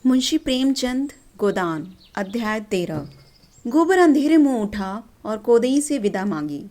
मुंशी प्रेमचंद गोदान अध्याय 13। गोबर अंधेरे मुंह उठा और कोदई से विदा मांगी।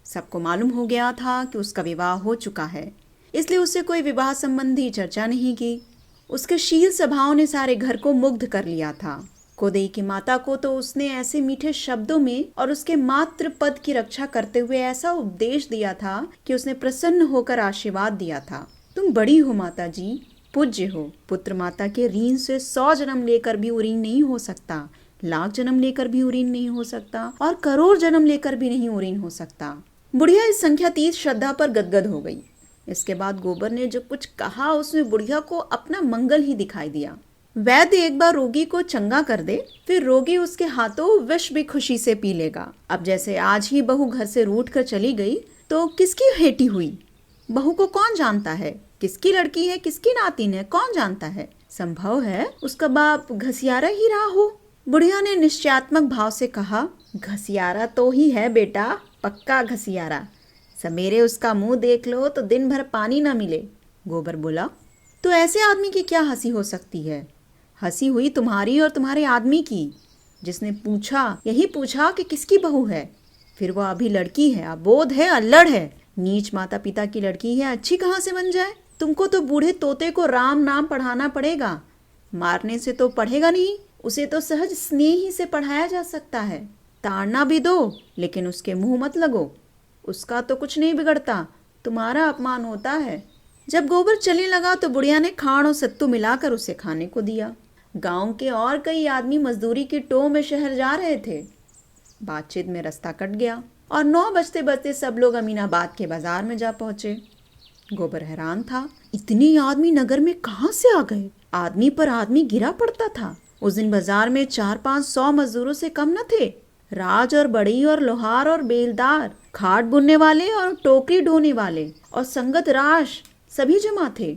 सबको मालूम हो गया था कि उसका विवाह हो चुका है, इसलिए उससे कोई विवाह संबंधी चर्चा नहीं की। उसके शील स्वभाव ने सारे घर को मुग्ध कर लिया था। कोदई की माता को तो उसने ऐसे मीठे शब्दों में और उसके मात्र पद की रक्षा करते हुए ऐसा उपदेश दिया था कि उसने प्रसन्न होकर आशीर्वाद दिया था। तुम बड़ी हो माता जी, पूज्य हो। पुत्र माता के ऋण से 100 जन्म लेकर भी उरीन नहीं हो सकता, लाख जन्म लेकर भी उरीन नहीं हो सकता और करोड़ जन्म लेकर भी नहीं उरीन हो सकता। बुढ़िया इस संख्यातीत श्रद्धा पर गदगद हो गई। इसके बाद गोबर ने जो कुछ कहा उसमें बुढ़िया को अपना मंगल ही दिखाई दिया। वैद्य एक बार रोगी को चंगा कर दे, फिर रोगी उसके हाथों विष भी खुशी से पी लेगा। अब जैसे आज ही बहू घर से रूठ कर चली गई तो किसकी हेटी हुई? बहू को कौन जानता है? किसकी लड़की है, किसकी नातिन है, कौन जानता है? संभव है उसका बाप घसियारा ही रहा हो। बुढ़िया ने निश्चयात्मक भाव से कहा, घसियारा तो ही है बेटा, पक्का घसियारा। सवेरे उसका मुंह देख लो तो दिन भर पानी ना मिले। गोबर बोला, तो ऐसे आदमी की क्या हंसी हो सकती है? हंसी हुई तुम्हारी और तुम्हारे आदमी की, जिसने पूछा, यही पूछा कि किसकी बहू है। फिर वह अभी लड़की है, अबोध है, अल्लड़ है, नीच माता पिता की लड़की है, अच्छी कहाँ से बन जाए? तुमको तो बूढ़े तोते को राम नाम पढ़ाना पड़ेगा। मारने से तो पढ़ेगा नहीं, उसे तो सहज स्नेह ही से पढ़ाया जा सकता है। ताड़ना भी दो, लेकिन उसके मुंह मत लगो। उसका तो कुछ नहीं बिगड़ता, तुम्हारा अपमान होता है। जब गोबर चलने लगा तो बुढ़िया ने खांड और सत्तू मिलाकर उसे खाने को दिया। गांव के और कई आदमी मजदूरी की टोह में शहर जा रहे थे। बातचीत में रास्ता कट गया और 9 बजते बजते सब लोग अमीनाबाद के बाजार में जा पहुंचे। गोबर हैरान था, इतने आदमी नगर में कहां से आ गए? आदमी पर आदमी गिरा पड़ता था। उस दिन बाजार में 400-500 मजदूरों से कम न थे। राज और बड़ी और लोहार और बेलदार, खाट बुनने वाले और टोकरी ढोने वाले और संगत राश सभी जमा थे।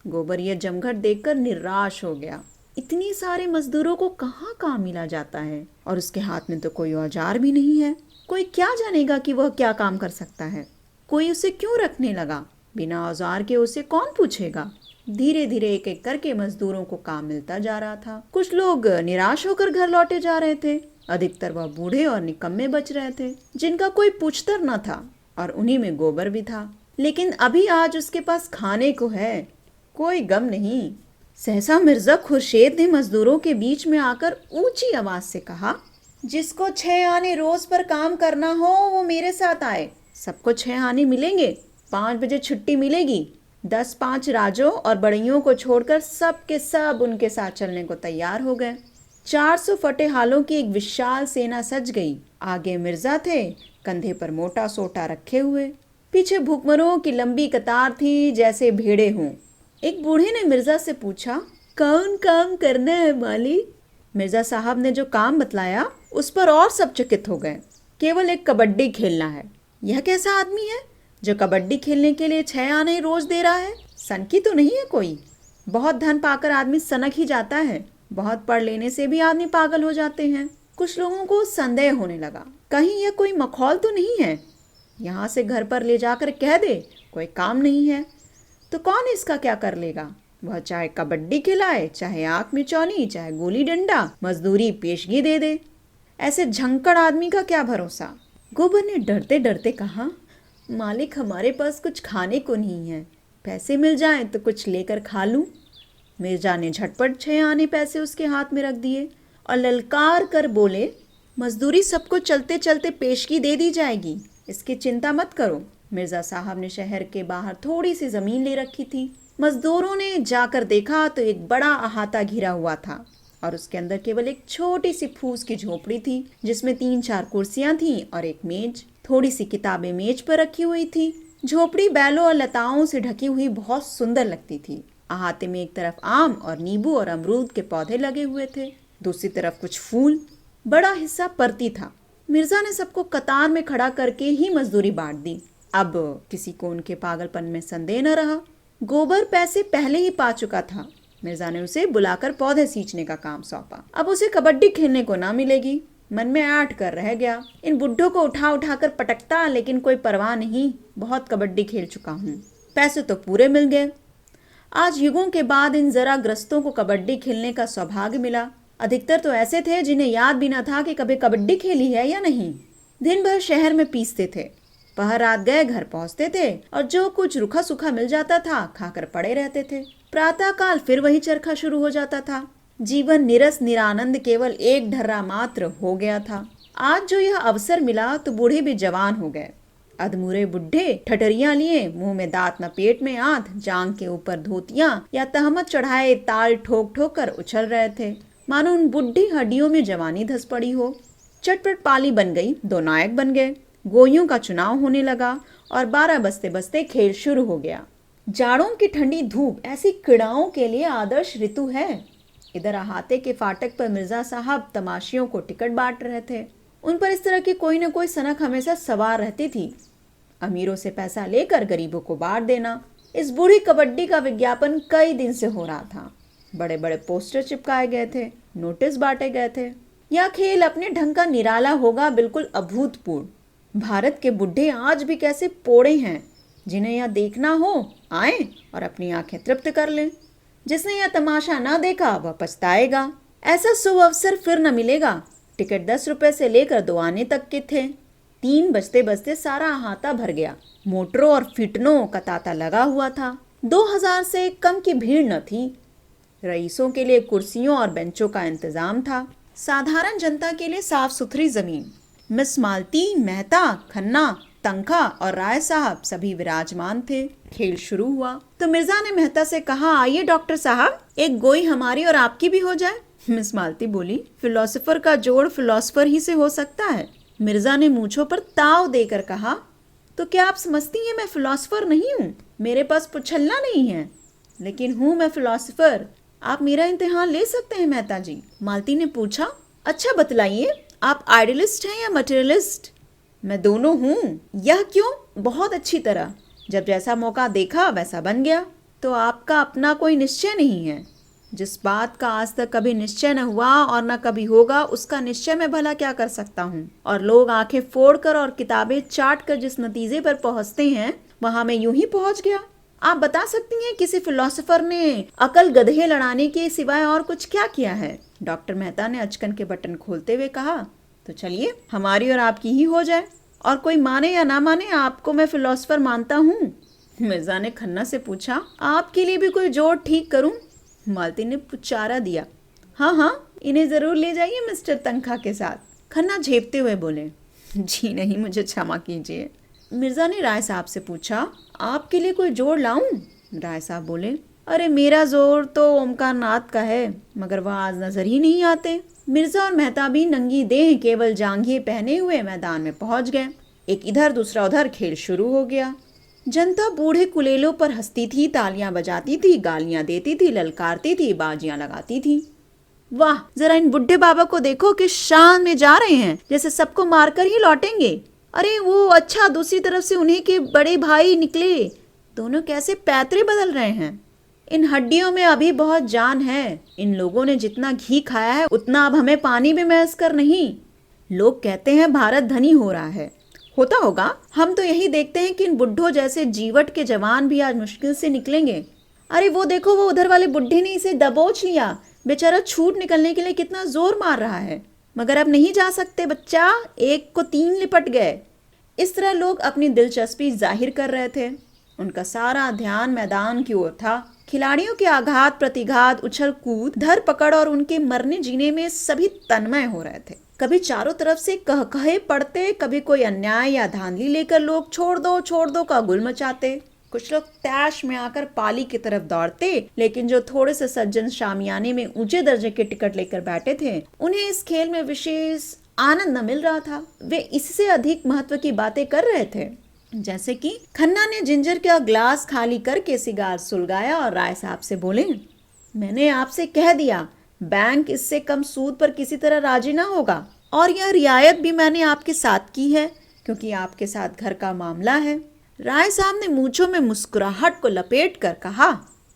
गोबर यह जमघट देखकर निराश हो गया। इतनी सारे मजदूरों को कहाँ काम मिला जाता है और उसके हाथ में तो कोई औजार भी नहीं है। कोई क्या जानेगा कि वह क्या काम कर सकता है? कोई उसे क्यों रखने लगा? बिना औजार के उसे कौन पूछेगा? धीरे धीरे एक एक करके मजदूरों को काम मिलता जा रहा था। कुछ लोग निराश होकर घर लौटे जा रहे थे। अधिकतर वह बूढ़े और निकम्मे बच रहे थे, जिनका कोई पूछतर न था, और उन्हीं में गोबर भी था। लेकिन अभी आज उसके पास खाने को है, कोई गम नहीं। सहसा मिर्जा खुर्शेद ने मजदूरों के बीच में आकर ऊंची आवाज से कहा, जिसको 6 आने रोज पर काम करना हो वो मेरे साथ आए। सबको 6 आने मिलेंगे, 5 बजे छुट्टी मिलेगी। 10-5 राजों और बड़ियों को छोड़कर सब के सब उनके साथ चलने को तैयार हो गए। 400 फटेहालों की एक विशाल सेना सज गई। आगे मिर्जा थे, कंधे पर मोटा सोटा रखे हुए। पीछे भूखमरों की लंबी कतार थी, जैसे भेड़े हों। एक बूढ़े ने मिर्जा से पूछा, कौन काम करना है मालिक? मिर्जा साहब ने जो काम बतलाया उस पर और सब चकित हो गए। केवल एक कबड्डी खेलना है। यह कैसा आदमी है जो कबड्डी खेलने के लिए 6 आने रोज दे रहा है? सनकी तो नहीं है कोई? बहुत धन पाकर आदमी सनक ही जाता है। बहुत पढ़ लेने से भी आदमी पागल हो जाते हैं। कुछ लोगों को संदेह होने लगा, कहीं यह कोई मखौल तो नहीं है? यहाँ से घर पर ले जाकर कह दे कोई काम नहीं है, तो कौन इसका क्या कर लेगा? वह चाहे कबड्डी खिलाए, चाहे आंख में चौनी, चाहे गोली डंडा, मजदूरी पेशगी दे दे। ऐसे झंकड़ आदमी का क्या भरोसा? गोबर ने डरते डरते कहा, मालिक हमारे पास कुछ खाने को नहीं है, पैसे मिल जाएं तो कुछ लेकर खा लूं। मिर्जा ने झटपट 6 आने पैसे उसके हाथ में रख दिए और ललकार कर बोले, मजदूरी सबको चलते चलते पेशगी दे दी जाएगी, इसकी चिंता मत करो। मिर्जा साहब ने शहर के बाहर थोड़ी सी जमीन ले रखी थी। मजदूरों ने जाकर देखा तो एक बड़ा अहाता घिरा हुआ था और उसके अंदर केवल एक छोटी सी फूस की झोपड़ी थी, जिसमें 3-4 कुर्सियां थीं और एक मेज। थोड़ी सी किताबें मेज पर रखी हुई थी। झोपड़ी बैलों और लताओं से ढकी हुई बहुत सुंदर लगती थी। अहाते में एक तरफ आम और नींबू और अमरूद के पौधे लगे हुए थे, दूसरी तरफ कुछ फूल। बड़ा हिस्सा परती था। मिर्जा ने सबको कतार में खड़ा करके ही मजदूरी बांट दी। अब किसी को उनके पागलपन में संदेह न रहा। गोबर पैसे पहले ही पा चुका था। मिर्जा ने उसे बुलाकर पौधे सींचने का काम सौंपा। अब उसे कबड्डी खेलने को ना मिलेगी। मन में आठ कर रह गया, इन बुड्ढों को उठा उठा कर पटकता, लेकिन कोई परवाह नहीं, बहुत कबड्डी खेल चुका हूँ। पैसे तो पूरे मिल गए। आज युगों के बाद इन जरा ग्रस्तों को कबड्डी खेलने का सौभाग्य मिला। अधिकतर तो ऐसे थे जिन्हें याद भी न था कि कभी कबड्डी खेली है या नहीं। दिन भर शहर में पीसते थे, पहर रात गए घर पहुंचते थे और जो कुछ रूखा सूखा मिल जाता था खाकर पड़े रहते थे। प्रातः काल फिर वही चरखा शुरू हो जाता था। जीवन निरस निरानंद केवल एक ढर्रा मात्र हो गया था। आज जो यह अवसर मिला तो बूढ़े भी जवान हो गए। अधमूरे बुढ़े ठठरियां लिए, मुंह में दांत न पेट में आंत, जांग के ऊपर धोतियां या तहमत चढ़ाए ताल ठोक ठोक कर उछल रहे थे, मानो उन बुढ़ी हड्डियों में जवानी धस पड़ी हो। चटपट पाली बन गई, दो नायक बन गए। गोइयों का चुनाव होने लगा और 12 बजते बजते खेल शुरू हो गया। जाड़ों की ठंडी धूप ऐसी कीड़ाओं के लिए आदर्श ऋतु है। इधर अहाते के फाटक पर मिर्जा साहब तमाशियों को टिकट बांट रहे थे। उन पर इस तरह की कोई न कोई सनक हमेशा सवार रहती थी। अमीरों से पैसा लेकर गरीबों को बांट देना, इस बूढ़ी कबड्डी का विज्ञापन कई दिन से हो रहा था। बड़े बड़े पोस्टर चिपकाए गए थे, नोटिस बांटे गए थे। यह खेल अपने ढंग का निराला होगा, बिल्कुल अभूतपूर्व। भारत के बुढ़े आज भी कैसे पोड़े हैं। जिन्हें यह देखना हो आए और अपनी आंखें तृप्त कर लें। जिसने यह तमाशा ना देखा वह पछताएगा। ऐसा शुभ अवसर फिर न मिलेगा। टिकट 10 रुपए से लेकर 2 आने तक के थे। 3 बजते बजते सारा अहाता भर गया। मोटरों और फिटनों का तांता लगा हुआ था। 2000 से कम की भीड़ न थी। रईसों के लिए कुर्सियों और बेंचों का इंतजाम था, साधारण जनता के लिए साफ सुथरी जमीन। मिस मालती, मेहता, खन्ना, तंखा और राय साहब सभी विराजमान थे। खेल शुरू हुआ तो मिर्जा ने मेहता से कहा, आइए डॉक्टर साहब, एक गोई हमारी और आपकी भी हो जाए। मिस मालती बोली, फिलोसोफर का जोड़ फिलोसोफर ही से हो सकता है। मिर्जा ने मूंछों पर ताव देकर कहा, तो क्या आप समझती हैं मैं फिलोसोफर नहीं हूँ? मेरे पास पुछल्ला नहीं है, लेकिन हूँ मैं फिलोसोफर। आप मेरा इम्तिहान ले सकते हैं मेहता जी। मालती ने पूछा, अच्छा बतलाइए, आप आइडियलिस्ट हैं या मटेरियलिस्ट? मैं दोनों हूँ। यह क्यों? बहुत अच्छी तरह। जब जैसा मौका देखा वैसा बन गया। तो आपका अपना कोई निश्चय नहीं है? जिस बात का आज तक कभी निश्चय न हुआ और न कभी होगा, उसका निश्चय मैं भला क्या कर सकता हूँ? और लोग आंखें फोड़कर और किताबें चाट कर जिस नतीजे पर पहुँचते हैं, वहां मैं यूं ही पहुँच गया। आप बता सकती हैं किसी फिलोसोफर ने अकल गधे लड़ाने के सिवाय और कुछ क्या किया है? डॉक्टर मेहता ने अचकन के बटन खोलते हुए कहा, तो चलिए हमारी और आपकी ही हो जाए, और कोई माने या ना माने, आपको मैं फिलोसोफर मानता हूँ। मिर्जा ने खन्ना से पूछा, आपके लिए भी कोई जोड़ ठीक करूं? मालती ने पुचारा दिया, हाँ हाँ, इन्हें जरूर ले जाइए मिस्टर तंखा के साथ। खन्ना झेपते हुए बोले, जी नहीं, मुझे क्षमा कीजिए। मिर्जा ने राय साहब से पूछा, आपके लिए कोई जोड़ लाऊं? राय साहब बोले, अरे मेरा जोर तो ओमकार नाथ का है, मगर वह आज नजर ही नहीं आते। मिर्जा और मेहता भी नंगी देह केवल जांघिए पहने हुए मैदान में पहुंच गए। एक इधर दूसरा उधर खेल शुरू हो गया। जनता बूढ़े कुलेलों पर हंसती थी, तालियां बजाती थी, गालियां देती थी, ललकारती थी, बाजियां लगाती थी। वाह, जरा इन बुढ़े बाबा को देखो किस शान में जा रहे हैं, जैसे सबको मारकर ही लौटेंगे। अरे वो अच्छा, दूसरी तरफ से उन्हीं के बड़े भाई निकले, दोनों कैसे पैतरे बदल रहे हैं। इन हड्डियों में अभी बहुत जान है। इन लोगों ने जितना घी खाया है उतना अब हमें पानी भी मैसकर नहीं। लोग कहते हैं भारत धनी हो रहा है, होता होगा। हम तो यही देखते हैं कि इन बुढ़ों जैसे जीवट के जवान भी आज मुश्किल से निकलेंगे। अरे वो देखो, वो उधर वाले बुढ़े ने इसे दबोच लिया। बेचारा छूट निकलने के लिए कितना जोर मार रहा है, मगर अब नहीं जा सकते बच्चा, एक को 3 लिपट गए। इस तरह लोग अपनी दिलचस्पी जाहिर कर रहे थे। उनका सारा ध्यान मैदान की ओर था। खिलाड़ियों के आघात प्रतिघात, उछल कूद, धर पकड़ और उनके मरने जीने में सभी तन्मय हो रहे थे। कभी चारों तरफ से कहकहे पड़ते, कभी कोई अन्याय या धांधली लेकर लोग छोड़ दो का गुल मचाते। कुछ लोग तैश में आकर पाली की तरफ दौड़ते, लेकिन जो थोड़े से सज्जन शामियाने में ऊंचे दर्जे के टिकट लेकर बैठे थे, उन्हें इस खेल में विशेष आनंद न मिल रहा था। वे इससे अधिक महत्व की बातें कर रहे थे, जैसे कि खन्ना ने जिंजर का ग्लास खाली करके सिगार सुलगाया और राय साहब से बोले, मैंने आपसे कह दिया, बैंक इससे कम सूद पर किसी तरह राजी ना होगा, और यह रियायत भी मैंने आपके साथ की है, क्योंकि आपके साथ घर का मामला है। राय साहब ने मूंछों में मुस्कुराहट को लपेट कर कहा,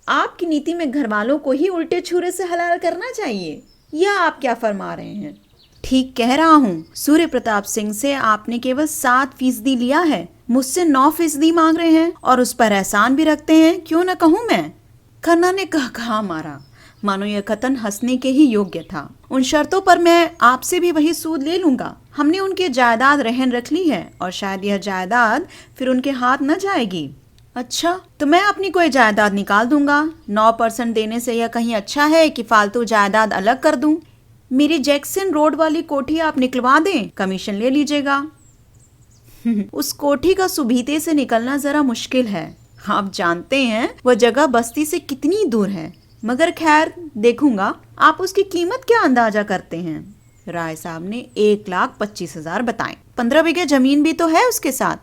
आपकी नीति में घर वालों को ही उल्टे छुरे से हलाल करना चाहिए, यह आप क्या फरमा रहे हैं? ठीक कह रहा हूँ। सूर्य प्रताप सिंह से आपने केवल 7% लिया है, मुझसे 9% मांग रहे हैं, और उस पर एहसान भी रखते हैं, क्यों न कहूँ मैं। खन्ना ने कहा मारा, मानो यह कथन हंसने के ही योग्य था। उन शर्तों पर मैं आपसे भी वही सूद ले लूंगा। हमने उनकी जायदाद रहन रख ली है और शायद यह जायदाद फिर उनके हाथ न जाएगी। अच्छा, तो मैं अपनी कोई जायदाद निकाल दूंगा। 9% देने से यह कहीं अच्छा है कि फालतू जायदाद अलग कर दूं। मेरी जैक्सन रोड वाली कोठी आप निकलवा दें, कमीशन ले लीजिएगा। उस कोठी का सुबीते से निकलना जरा मुश्किल है। आप जानते हैं वह जगह बस्ती से कितनी दूर है, मगर खैर देखूंगा। आप उसकी कीमत क्या अंदाजा करते हैं? राय साहब ने 1,25,000 बताए। 15 बीघे जमीन भी तो है उसके साथ।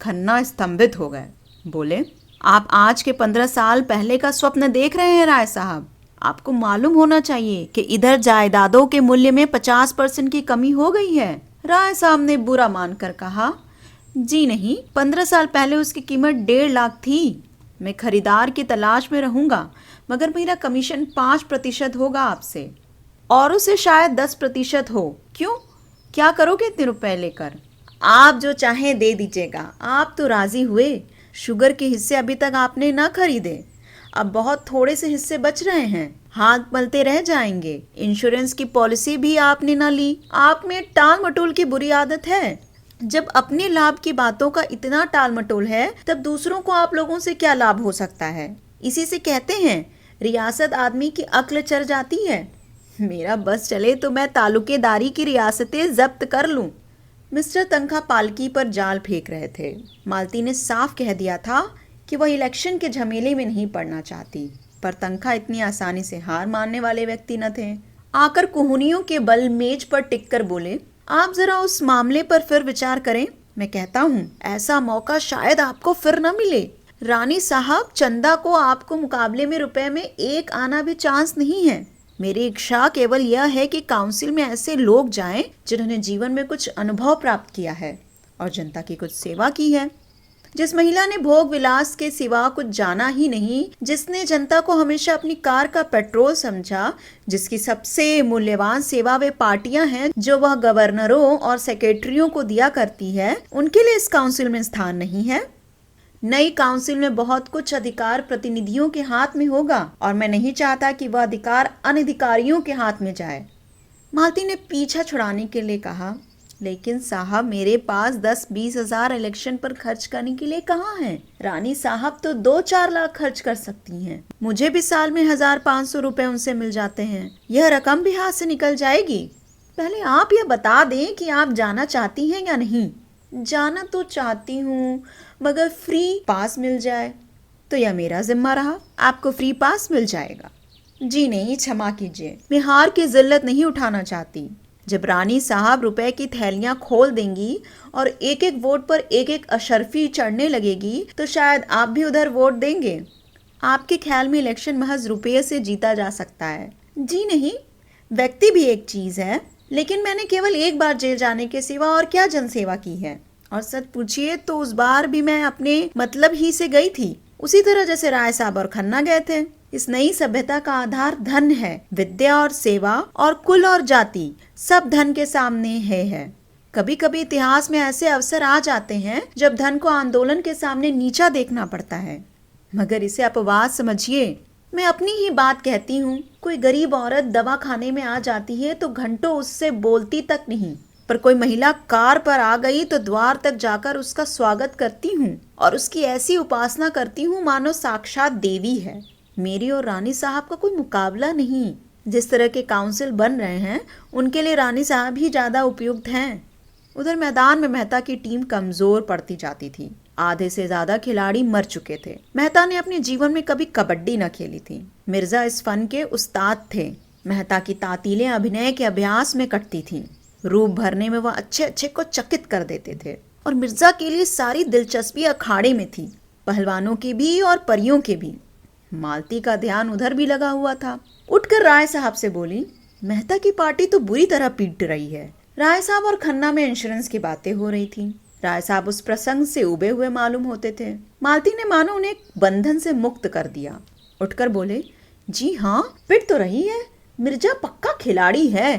खन्ना स्तंभित हो गए, बोले, आप आज के 15 साल पहले का स्वप्न देख रहे हैं राय साहब। आपको मालूम होना चाहिए कि इधर जायदादों के मूल्य में 50% की कमी हो गई है। राय साहब ने बुरा मानकर कहा, जी नहीं, 15 साल पहले उसकी कीमत 1.5 लाख थी। मैं खरीदार की तलाश में रहूंगा, मगर मेरा कमीशन 5% होगा आपसे, और उसे शायद 10% हो। क्यों, क्या करोगे इतने रुपए लेकर? आप जो चाहें दे दीजिएगा। आप तो राजी हुए। शुगर के हिस्से अभी तक आपने ना खरीदे, अब बहुत थोड़े से हिस्से बच रहे हैं, हाथ मलते रह जाएंगे। इंश्योरेंस की पॉलिसी भी आपने ना ली। आप में टाल मटोल की बुरी आदत है। जब अपने लाभ की बातों का इतना टाल मटोल है, तब दूसरों को आप लोगों से क्या लाभ हो सकता है? इसी से कहते हैं रियासत आदमी की अक्ल चढ़ जाती है। मेरा बस चले तो मैं तालुकेदारी की रियासतें जब्त कर लूं। मिस्टर तनखा पालकी पर जाल फेंक रहे थे। मालती ने साफ कह दिया था कि वह इलेक्शन के झमेले में नहीं पड़ना चाहती, पर तनखा इतनी आसानी से हार मानने वाले व्यक्ति न थे। आकर कुहनियों के बल मेज पर टिककर बोले, आप जरा उस मामले पर फिर विचार करें। मैं कहता हूँ ऐसा मौका शायद आपको फिर न मिले। रानी साहब, चंदा को आपको मुकाबले में रुपए में 1 आना भी चांस नहीं है। मेरी इच्छा केवल यह है कि काउंसिल में ऐसे लोग जाएं जिन्होंने जीवन में कुछ अनुभव प्राप्त किया है और जनता की कुछ सेवा की है। जिस महिला ने भोग विलास के सिवा कुछ जाना ही नहीं, जिसने जनता को हमेशा अपनी कार का पेट्रोल समझा, जिसकी सबसे मूल्यवान सेवा वे पार्टियां हैं जो वह गवर्नरों और सेक्रेटरियों को दिया करती है, उनके लिए इस काउंसिल में स्थान नहीं है। नई काउंसिल में बहुत कुछ अधिकार प्रतिनिधियों के हाथ में होगा और मैं नहीं चाहता कि वह अधिकार अनधिकारियों के हाथ में जाए। मालती ने पीछा छुड़ाने के लिए कहा, लेकिन साहब, मेरे पास 10-20 हजार इलेक्शन पर खर्च करने के लिए कहाँ है? रानी साहब तो 2-4 लाख खर्च कर सकती हैं। मुझे भी साल में 1,500 रुपए उनसे मिल जाते हैं। यह रकम भी हाथ से निकल जाएगी। पहले आप यह बता दें कि आप जाना चाहती हैं या नहीं। जाना तो चाहती हूँ, मगर फ्री पास मिल जाए तो यह मेरा जिम्मा रहा। आपको फ्री पास मिल जाएगा। जी नहीं, क्षमा कीजिए, मैं हार की जिल्लत नहीं उठाना चाहती। जब रानी साहब रुपए की थैलियां खोल देंगी और एक एक वोट पर एक एक अशर्फी चढ़ने लगेगी, तो शायद आप भी उधर वोट देंगे। आपके ख्याल में इलेक्शन महज रुपये से जीता जा सकता है? जी नहीं, व्यक्ति भी एक चीज है, लेकिन मैंने केवल एक बार जेल जाने के सिवा और क्या जनसेवा की है। और सच पूछिए तो उस बार भी मैं अपने मतलब ही से गई थी, उसी तरह जैसे राय साहब और खन्ना गए थे। इस नई सभ्यता का आधार धन है। विद्या और सेवा और कुल और जाति सब धन के सामने है। कभी कभी इतिहास में ऐसे अवसर आ जाते हैं जब धन को आंदोलन के सामने नीचा देखना पड़ता है, मगर इसे अपवाद समझिए। मैं अपनी ही बात कहती हूँ। कोई गरीब औरत दवा खाने में आ जाती है तो घंटों उससे बोलती तक नहीं, पर कोई महिला कार पर आ गई तो द्वार तक जाकर उसका स्वागत करती हूँ और उसकी ऐसी उपासना करती हूँ मानो साक्षात देवी है। मेरी और रानी साहब का कोई मुकाबला नहीं। जिस तरह के काउंसिल बन रहे हैं, उनके लिए रानी साहब ही ज्यादा उपयुक्त हैं। उधर मैदान में मेहता की टीम कमजोर पड़ती जाती थी। आधे से ज्यादा खिलाड़ी मर चुके थे। मेहता ने अपने जीवन में कभी कबड्डी न खेली थी। मिर्जा इस फन के उस्ताद थे। मेहता की तातीलें अभिनय के अभ्यास में कटती थीं। रूप भरने में वह अच्छे अच्छे को चकित कर देते थे और मिर्जा के लिए सारी दिलचस्पी अखाड़े में थी, पहलवानों की भी और परियों के भी। मालती का ध्यान उधर भी लगा हुआ था। उठकर राय साहब से बोली, मेहता की पार्टी तो बुरी तरह पीट रही है। राय साहब और खन्ना में इंश्योरेंस की बातें हो रही थी। राय साहब उस प्रसंग से उबे हुए मालूम होते थे। मालती ने मानो उन्हें बंधन से मुक्त कर दिया। उठकर बोले, जी हाँ, पिट तो रही है। मिर्जा पक्का खिलाड़ी है।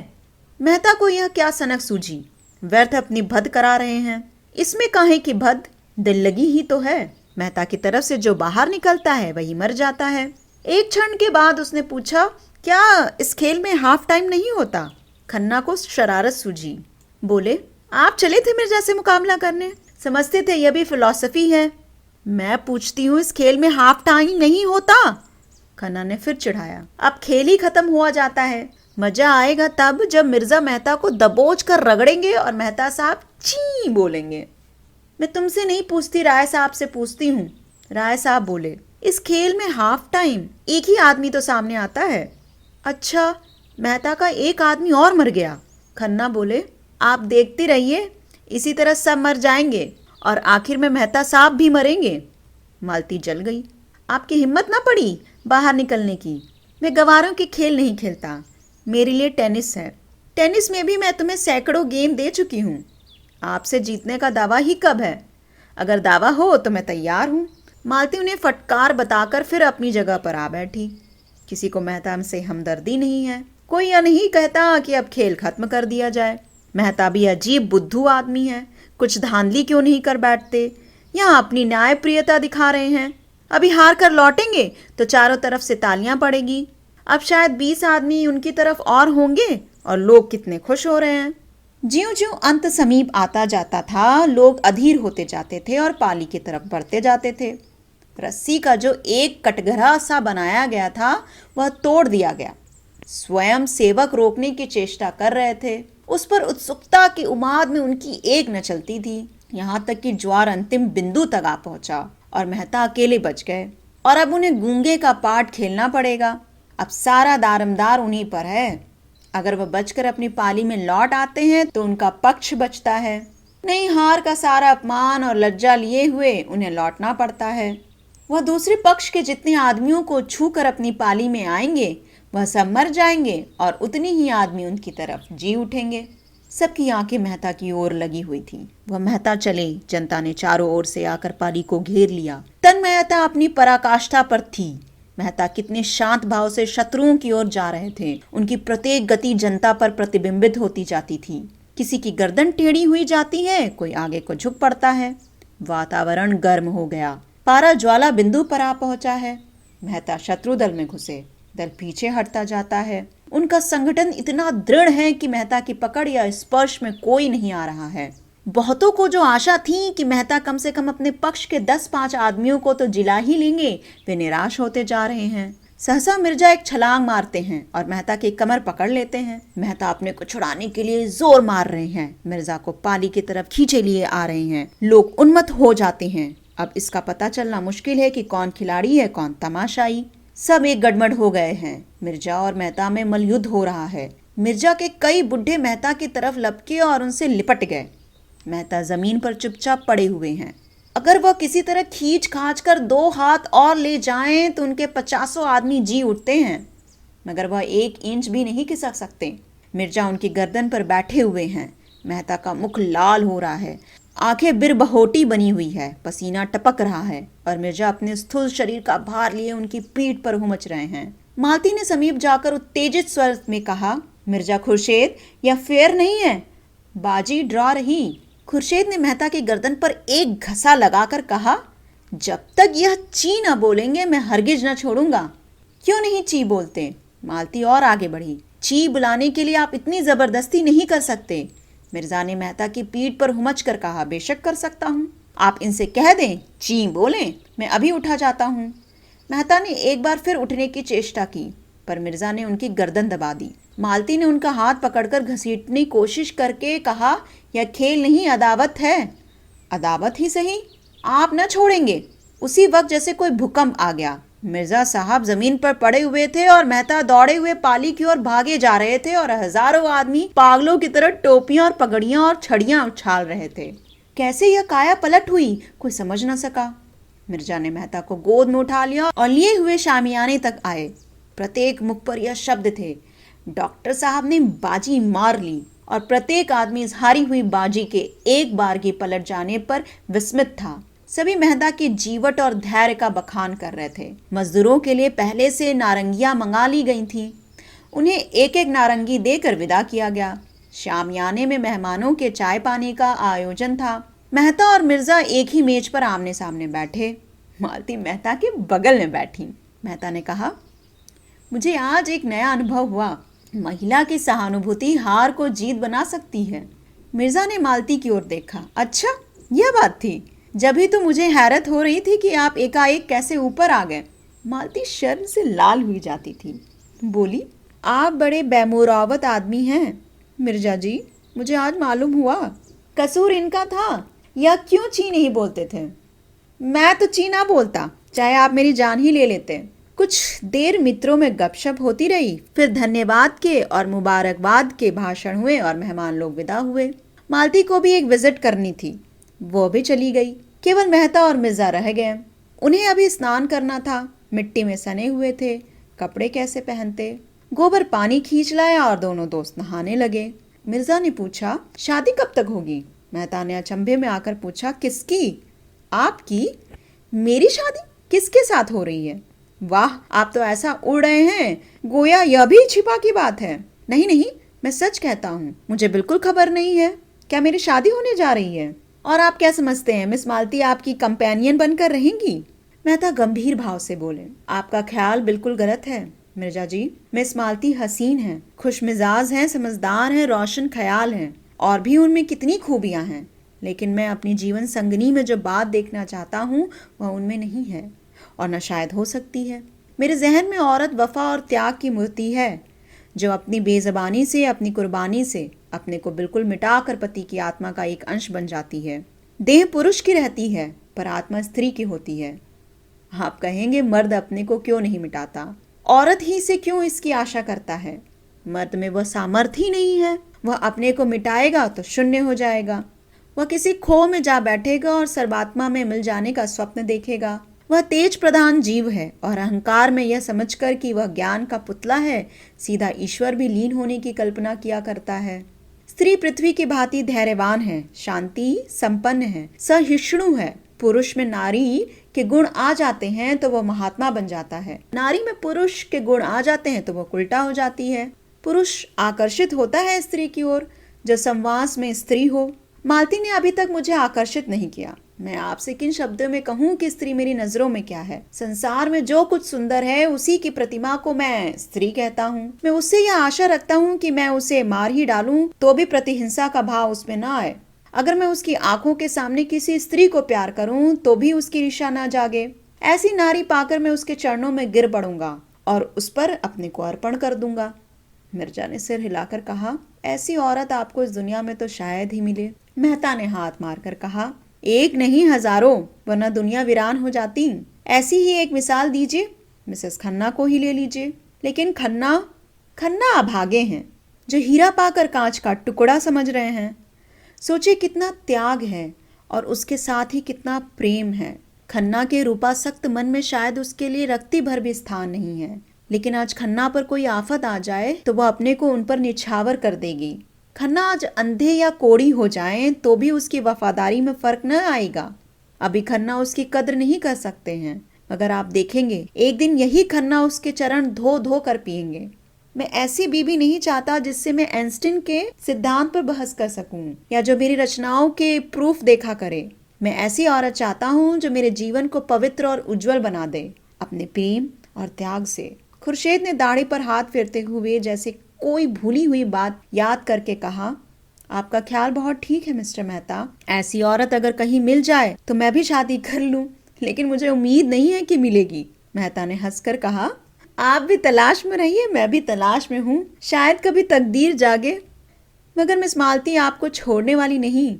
मेहता को यह क्या सनक सूझी? व्यर्थ अपनी भद करा रहे हैं। इसमें काहे की भद? दिल लगी ही तो है। मेहता की तरफ से जो बाहर निकलता है वही मर जाता है। एक क्षण के बाद उसने पूछा, क्या इस खेल में हाफ टाइम नहीं होता? खन्ना को शरारत सूझी। बोले, आप चले थे मिर्जा से मुकाबला करने, समझते थे यह भी फिलॉसफी है। मैं पूछती हूँ, इस खेल में हाफ टाइम नहीं होता? खन्ना ने फिर चिढ़ाया, अब खेल ही खत्म हुआ जाता है। मजा आएगा तब जब मिर्जा मेहता को दबोच कर रगड़ेंगे और मेहता साहब ची बोलेंगे। मैं तुमसे नहीं पूछती, राय साहब से पूछती हूँ। राय साहब बोले, इस खेल में हाफ टाइम एक ही आदमी तो सामने आता है। अच्छा, मेहता का एक आदमी और मर गया। खन्ना बोले, आप देखते रहिए, इसी तरह सब मर जाएंगे और आखिर में मेहता साहब भी मरेंगे। मालती जल गई। आपकी हिम्मत ना पड़ी बाहर निकलने की? मैं गवारों के खेल नहीं खेलता, मेरे लिए टेनिस है। टेनिस में भी मैं तुम्हें सैकड़ों गेम दे चुकी हूँ। आपसे जीतने का दावा ही कब है? अगर दावा हो तो मैं तैयार हूँ। मालती उन्हें फटकार बताकर फिर अपनी जगह पर आ बैठी। किसी को मेहता से हमदर्दी नहीं है। कोई यह नहीं कहता कि अब खेल खत्म कर दिया जाए। मेहता भी अजीब बुद्धू आदमी है, कुछ धांधली क्यों नहीं कर बैठते? यहाँ अपनी न्यायप्रियता दिखा रहे हैं। अभी हार कर लौटेंगे तो चारों तरफ से तालियां पड़ेगी। अब शायद 20 आदमी उनकी तरफ और होंगे और लोग कितने खुश हो रहे हैं। ज्यों ज्यों अंत समीप आता जाता था, लोग अधीर होते जाते थे और पाली की तरफ बढ़ते जाते थे। रस्सी का जो एक कटघरा सा बनाया गया था वह तोड़ दिया गया। स्वयं सेवक रोकने की चेष्टा कर रहे थे। उस पर उत्सुकता की उमाद में उनकी एक न चलती थी। यहाँ तक कि ज्वार अंतिम बिंदु तक आ पहुंचा और मेहता अकेले बच गए और अब उन्हें गूंगे का पाठ खेलना पड़ेगा। अब सारा दारमदार उन्हीं पर है। अगर वह बचकर अपनी पाली में लौट आते हैं तो उनका पक्ष बचता है, नहीं हार का सारा अपमान और लज्जा लिए हुए उन्हें लौटना पड़ता है। वह दूसरे पक्ष के जितने आदमियों को छूकर अपनी पाली में आएंगे वह सब मर जाएंगे और उतनी ही आदमी उनकी तरफ जी उठेंगे। सबकी आंखें मेहता की ओर लगी हुई थी। वह मेहता चले, जनता ने चारों ओर से आकर पाली को घेर लिया। तन्मयता अपनी पराकाष्ठा पर थी। मेहता कितने शांत भाव से शत्रुओं की ओर जा रहे थे। उनकी प्रत्येक गति जनता पर प्रतिबिंबित होती जाती थी। किसी की गर्दन टेढ़ी हुई जाती है, कोई आगे को झुक पड़ता है। वातावरण गर्म हो गया। पारा ज्वाला बिंदु पर आ पहुंचा है। मेहता शत्रु दल में घुसे। दल पीछे हटता जाता है। उनका संगठन इतना दृढ़ है कि मेहता की पकड़ या स्पर्श में कोई नहीं आ रहा है। बहुतों को जो आशा थी कि मेहता कम से कम अपने पक्ष के 10-5 आदमियों को तो जिला ही लेंगे, वे निराश होते जा रहे हैं। सहसा मिर्जा एक छलांग मारते हैं और मेहता की कमर पकड़ लेते हैं। मेहता अपने को छुड़ाने के लिए जोर मार रहे हैं। मिर्जा को पाली की तरफ खींचे लिए आ रहे हैं। लोग उन्मत्त हो जाते हैं। अब इसका पता चलना मुश्किल है कि कौन खिलाड़ी है, कौन तमाशाई। सब एक गड़बड़ हो गए हैं। मिर्जा और मेहता में मलयुद्ध हो रहा है। मिर्जा के कई बुढ़े मेहता की तरफ लपके और उनसे लिपट गए। मेहता जमीन पर चुपचाप पड़े हुए हैं। अगर वह किसी तरह खींच खाच कर 2 हाथ और ले जाएं तो उनके 50 आदमी जी उठते हैं, मगर वह 1 इंच भी नहीं खिसक सकते। मिर्जा उनकी गर्दन पर बैठे हुए हैं। मेहता का मुख लाल हो रहा है, आंखें बिरबहोटी बनी हुई है, पसीना टपक रहा है और मिर्जा अपने स्थूल शरीर का भार लिए उनकी पीठ पर हुमच रहे हैं। मालती ने समीप जाकर उत्तेजित स्वर में कहा, मिर्जा खुर्शेद, यह फेयर नहीं है, बाजी ड्रा रही। खुर्शेद ने मेहता की गर्दन पर एक घसा लगाकर कहा, जब तक यह ची न बोलेंगे मैं हरगिज न छोड़ूंगा। क्यों नहीं ची बोलते? मालती और आगे बढ़ी। ची बुलाने के लिए आप इतनी जबरदस्ती नहीं कर सकते। मिर्जा ने मेहता की पीठ पर हुमच कर कहा, बेशक कर सकता हूँ। आप इनसे कह दें ची बोलें, मैं अभी उठा जाता हूँ। मेहता ने एक बार फिर उठने की चेष्टा की पर मिर्जा ने उनकी गर्दन दबा दी। मालती ने उनका हाथ पकड़कर घसीटने की कोशिश करके कहा, यह खेल नहीं अदावत है। अदावत ही सही, आप न छोड़ेंगे। उसी वक्त जैसे कोई भूकंप आ गया। मिर्जा साहब जमीन पर पड़े हुए थे और मेहता दौड़े हुए पाली की ओर भागे जा रहे थे और हजारों आदमी पागलों की तरह टोपियां और पगड़ियां और छड़ियां उछाल रहे थे। कैसे यह काया पलट हुई, कोई समझ न सका। मिर्जा ने मेहता को गोद में उठा लिया और लिए हुए शामियाने तक आए। प्रत्येक मुख पर यह शब्द थे, डॉक्टर साहब ने बाजी मार ली। और प्रत्येक आदमी इस हारी हुई बाजी के एक बार की पलट जाने पर विस्मित था। सभी मेहता की जीवट और धैर्य का बखान कर रहे थे। मजदूरों के लिए पहले से नारंगियां मंगा ली गई थीं। उन्हें एक एक नारंगी देकर विदा किया गया। शामियाने में मेहमानों के चाय पानी का आयोजन था। मेहता और मिर्जा एक ही मेज पर आमने सामने बैठे। मालती मेहता के बगल में बैठी। मेहता ने कहा, मुझे आज एक नया अनुभव हुआ। महिला की सहानुभूति हार को जीत बना सकती है। मिर्जा ने मालती की ओर देखा। अच्छा, यह बात थी। जब ही तो मुझे हैरत हो रही थी कि आप एकाएक कैसे ऊपर आ गए। मालती शर्म से लाल हुई जाती थी। बोली, आप बड़े बेमुरावत आदमी हैं मिर्जा जी। मुझे आज मालूम हुआ। कसूर इनका था या क्यों ची नहीं बोलते थे? मैं तो ची ना बोलता, चाहे आप मेरी जान ही ले लेते। कुछ देर मित्रों में गपशप होती रही। फिर धन्यवाद के और मुबारकबाद के भाषण हुए और मेहमान लोग विदा हुए। मालती को भी एक विजिट करनी थी, वो भी चली गई। केवल मेहता और मिर्जा रह गए। उन्हें अभी स्नान करना था। मिट्टी में सने हुए थे, कपड़े कैसे पहनते। गोबर पानी खींच लाया और दोनों दोस्त नहाने लगे। मिर्जा ने पूछा, शादी कब तक होगी? मेहता ने अचंभे में आकर पूछा, किसकी? आपकी? मेरी शादी किसके साथ हो रही है? वाह, आप तो ऐसा उड़ रहे हैं गोया यह भी छिपा की बात है। नहीं नहीं, मैं सच कहता हूँ, मुझे बिल्कुल खबर नहीं है। क्या मेरी शादी होने जा रही है? और आप क्या समझते हैं, मिस मालती आपकी कंपेनियन बनकर रहेंगी? मेहता गंभीर भाव से बोले, आपका ख्याल बिल्कुल गलत है मिर्जा जी। मिस मालती हसीन हैं, खुश मिजाज हैं, समझदार हैं, रोशन ख्याल हैं, और भी उनमें कितनी खूबियां हैं। लेकिन मैं अपनी जीवन संगनी में जो बात देखना चाहता हूँ वह उनमें नहीं है, और न शायद हो सकती है। मेरे जहन में औरत वफा और त्याग की मूर्ति है, जो अपनी बेजबानी से, अपनी कुर्बानी से अपने को बिल्कुल मिटाकर पति की आत्मा का एक अंश बन जाती है। देह पुरुष की रहती है पर आत्मा स्त्री की होती है। आप कहेंगे, मर्द अपने को क्यों नहीं मिटाता, औरत ही से क्यों इसकी आशा करता है? मर्द में वह सामर्थ्य ही नहीं है। वह अपने को मिटाएगा तो शून्य हो जाएगा। वह किसी खो में जा बैठेगा और सर्वात्मा में मिल जाने का स्वप्न देखेगा। वह तेज प्रधान जीव है और अहंकार में यह समझकर कि वह ज्ञान का पुतला है, सीधा ईश्वर भी लीन होने की कल्पना किया करता है। स्त्री पृथ्वी की भांति धैर्यवान है, शांति संपन्न है, सहिष्णु है। पुरुष में नारी के गुण आ जाते हैं तो वह महात्मा बन जाता है। नारी में पुरुष के गुण आ जाते हैं तो वह उल्टा हो जाती है। पुरुष आकर्षित होता है स्त्री की ओर जो संवास में स्त्री हो। मालती ने अभी तक मुझे आकर्षित नहीं किया। मैं आपसे किन शब्दों में कहूँ कि स्त्री मेरी नजरों में क्या है? संसार में जो कुछ सुंदर है उसी की प्रतिमा को मैं स्त्री कहता हूँ। मैं उससे यह आशा रखता हूँ कि मैं उसे मार ही डालूं तो भी प्रतिहिंसा का भाव उसमें न आए। अगर मैं उसकी आंखों के सामने किसी स्त्री को प्यार करूं तो भी उसकी ईर्ष्या न जागे। ऐसी नारी पाकर मैं उसके चरणों में गिर पड़ूंगा और उस पर अपने को अर्पण कर दूंगा। मिर्जा ने सिर हिलाकर कहा, ऐसी औरत आपको इस दुनिया में तो शायद ही मिले। मेहता ने हाथ मारकर कहा, एक नहीं हजारों, वरना दुनिया वीरान हो जाती। ऐसी ही एक मिसाल दीजिए, मिसेस खन्ना को ही ले लीजिए। लेकिन खन्ना अभागे हैं जो हीरा पाकर कांच का टुकड़ा समझ रहे हैं। सोचे कितना त्याग है और उसके साथ ही कितना प्रेम है। खन्ना के रूपासक्त मन में शायद उसके लिए रत्ती भर भी स्थान नहीं है, लेकिन आज खन्ना पर कोई आफत आ जाए तो वह अपने को उन पर निछावर कर देगी। खन्ना आज अंधे या कोड़ी हो जाएं तो भी उसकी वफादारी में फर्क न आएगा। अभी खन्ना उसकी कद्र नहीं कर सकते हैं, मगर आप देखेंगे एक दिन यही खन्ना उसके चरण धो धो कर पिएंगे। मैं ऐसी बीबी नहीं चाहता जिससे मैं आइंस्टीन के सिद्धांत पर बहस कर सकूं या जो मेरी रचनाओं के प्रूफ देखा करे। मैं ऐसी औरत चाहता हूं जो मेरे जीवन को पवित्र और उज्जवल बना दे अपने प्रेम और त्याग से। खुर्शीद ने दाढ़ी पर हाथ फेरते हुए जैसे कोई भूली हुई बात याद करके कहा, आपका ख्याल बहुत ठीक है मिस्टर मेहता। ऐसी औरत अगर कहीं मिल जाए तो मैं भी शादी कर लूं, लेकिन मुझे उम्मीद नहीं है कि मिलेगी। मेहता ने हंसकर कहा, आप भी तलाश में रहिए, मैं भी तलाश में हूँ, शायद कभी तकदीर जागे। मगर मिस मालती आपको छोड़ने वाली नहीं।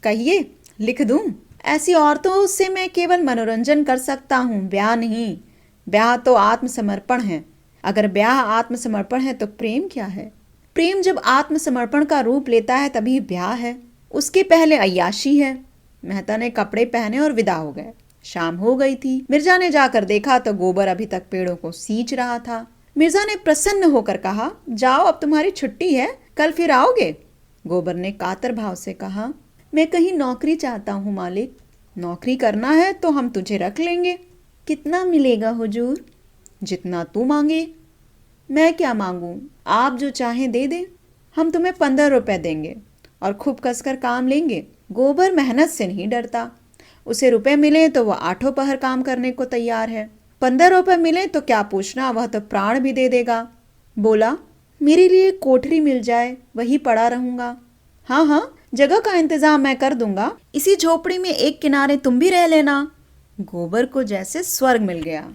कहिए, लिख दूं? ऐसी औरतों से मैं केवल मनोरंजन कर सकता हूँ, ब्याह नहीं। ब्याह तो आत्मसमर्पण है। अगर ब्याह आत्मसमर्पण है तो प्रेम क्या है? प्रेम जब आत्मसमर्पण का रूप लेता है तभी ब्याह है, उसके पहले अय्याशी है। मेहता ने कपड़े पहने और विदा हो गए। शाम हो गई थी। मिर्जा ने जाकर देखा तो गोबर अभी तक पेड़ों को सींच रहा था। मिर्जा ने प्रसन्न होकर कहा, जाओ अब तुम्हारी छुट्टी है, कल फिर आओगे? गोबर ने कातर भाव से कहा, मैं कहीं नौकरी चाहता हूँ मालिक। नौकरी करना है तो हम तुझे रख लेंगे। कितना मिलेगा हुजूर? जितना तू मांगे। मैं क्या मांगू? आप जो चाहें दे दे। हम तुम्हें 15 रुपए देंगे और खूब कसकर काम लेंगे। गोबर मेहनत से नहीं डरता, उसे रुपए मिले तो वह आठों पहर काम करने को तैयार है। ₹15 मिले तो क्या पूछना, वह तो प्राण भी दे देगा। बोला, मेरे लिए कोठरी मिल जाए, वही पड़ा रहूंगा। हाँ हाँ, जगह का इंतजाम मैं कर दूंगा, इसी झोपड़ी में एक किनारे तुम भी रह लेना। गोबर को जैसे स्वर्ग मिल गया।